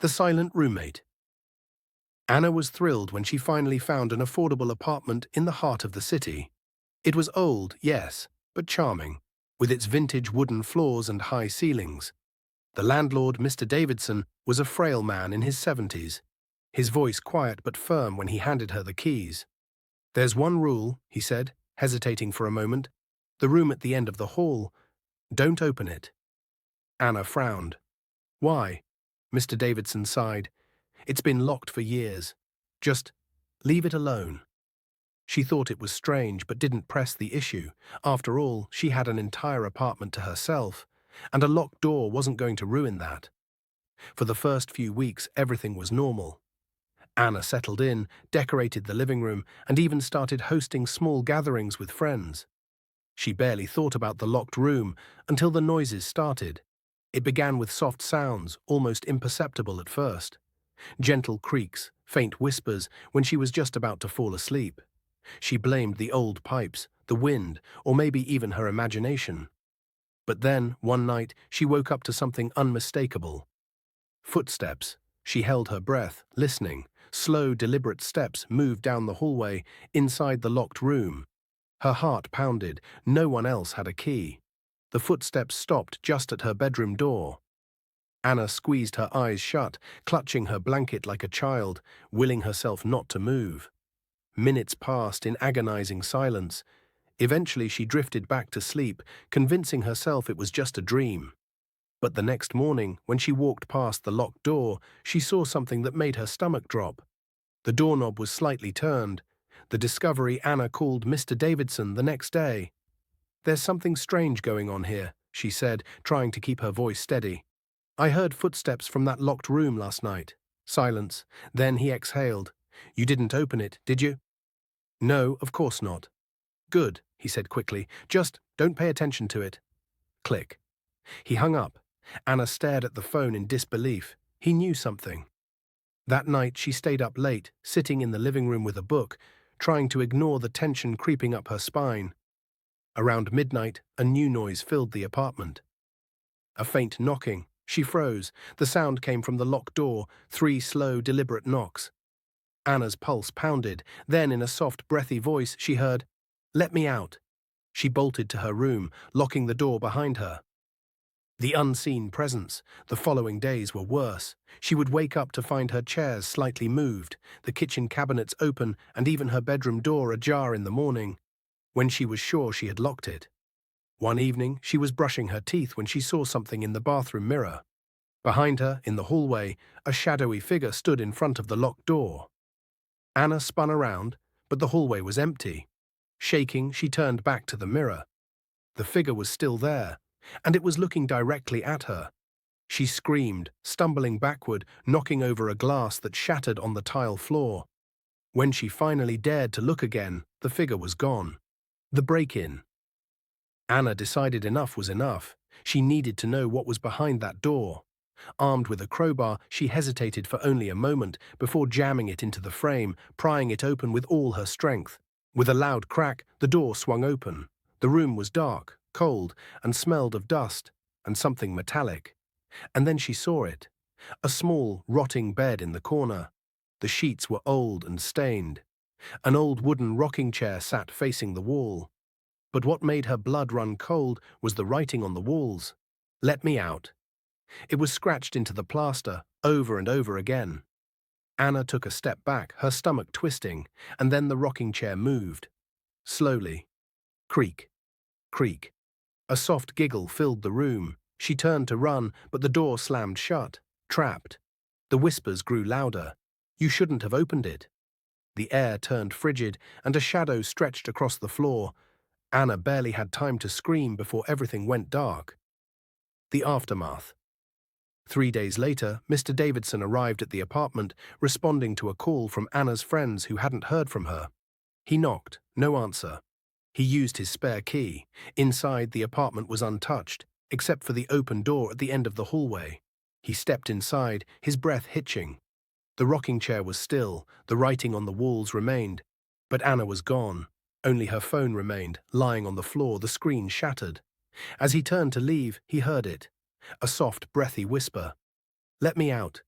The silent roommate. Anna was thrilled when she finally found an affordable apartment in the heart of the city. It was old, yes, but charming, with its vintage wooden floors and high ceilings. The landlord, Mr. Davidson, was a frail man in his 70s, his voice quiet but firm when he handed her the keys. "There's one rule," he said, hesitating for a moment. "The room at the end of the hall. Don't open it." Anna frowned. "Why?" Mr. Davidson sighed. "It's been locked for years. Just leave it alone." She thought it was strange but didn't press the issue. After all, she had an entire apartment to herself, and a locked door wasn't going to ruin that. For the first few weeks, everything was normal. Anna settled in, decorated the living room, and even started hosting small gatherings with friends. She barely thought about the locked room until the noises started. It began with soft sounds, almost imperceptible at first. Gentle creaks, faint whispers when she was just about to fall asleep. She blamed the old pipes, the wind, or maybe even her imagination. But then, one night, she woke up to something unmistakable. Footsteps. She held her breath, listening. Slow, deliberate steps moved down the hallway, inside the locked room. Her heart pounded. No one else had a key. The footsteps stopped just at her bedroom door. Anna squeezed her eyes shut, clutching her blanket like a child, willing herself not to move. Minutes passed in agonizing silence. Eventually she drifted back to sleep, convincing herself it was just a dream. But the next morning, when she walked past the locked door, she saw something that made her stomach drop. The doorknob was slightly turned, the discovery Anna called Mr. Davidson the next day. "There's something strange going on here," she said, trying to keep her voice steady. "I heard footsteps from that locked room last night." Silence. Then he exhaled. "You didn't open it, did you?" "No, of course not." "Good," he said quickly. "Just don't pay attention to it." Click. He hung up. Anna stared at the phone in disbelief. He knew something. That night she stayed up late, sitting in the living room with a book, trying to ignore the tension creeping up her spine. Around midnight, a new noise filled the apartment. A faint knocking. She froze. The sound came from the locked door, 3 slow, deliberate knocks. Anna's pulse pounded. Then, in a soft, breathy voice, she heard, "Let me out." She bolted to her room, locking the door behind her. The unseen presence. The following days were worse. She would wake up to find her chairs slightly moved, the kitchen cabinets open, and even her bedroom door ajar in the morning, when she was sure she had locked it. One evening, she was brushing her teeth when she saw something in the bathroom mirror. Behind her, in the hallway, a shadowy figure stood in front of the locked door. Anna spun around, but the hallway was empty. Shaking, she turned back to the mirror. The figure was still there, and it was looking directly at her. She screamed, stumbling backward, knocking over a glass that shattered on the tile floor. When she finally dared to look again, the figure was gone. The break-in. Anna decided enough was enough. She needed to know what was behind that door. Armed with a crowbar, she hesitated for only a moment before jamming it into the frame, prying it open with all her strength. With a loud crack, the door swung open. The room was dark, cold, and smelled of dust and something metallic. And then she saw it. A small, rotting bed in the corner. The sheets were old and stained. An old wooden rocking chair sat facing the wall. But what made her blood run cold was the writing on the walls. "Let me out." It was scratched into the plaster, over and over again. Anna took a step back, her stomach twisting, and then the rocking chair moved. Slowly. Creak. Creak. A soft giggle filled the room. She turned to run, but the door slammed shut. Trapped. The whispers grew louder. "You shouldn't have opened it." The air turned frigid, and a shadow stretched across the floor. Anna barely had time to scream before everything went dark. The aftermath. 3 days later, Mr. Davidson arrived at the apartment, responding to a call from Anna's friends who hadn't heard from her. He knocked. No answer. He used his spare key. Inside, the apartment was untouched, except for the open door at the end of the hallway. He stepped inside, his breath hitching. The rocking chair was still, the writing on the walls remained. But Anna was gone. Only her phone remained, lying on the floor, the screen shattered. As he turned to leave, he heard it. A soft, breathy whisper. "Let me out."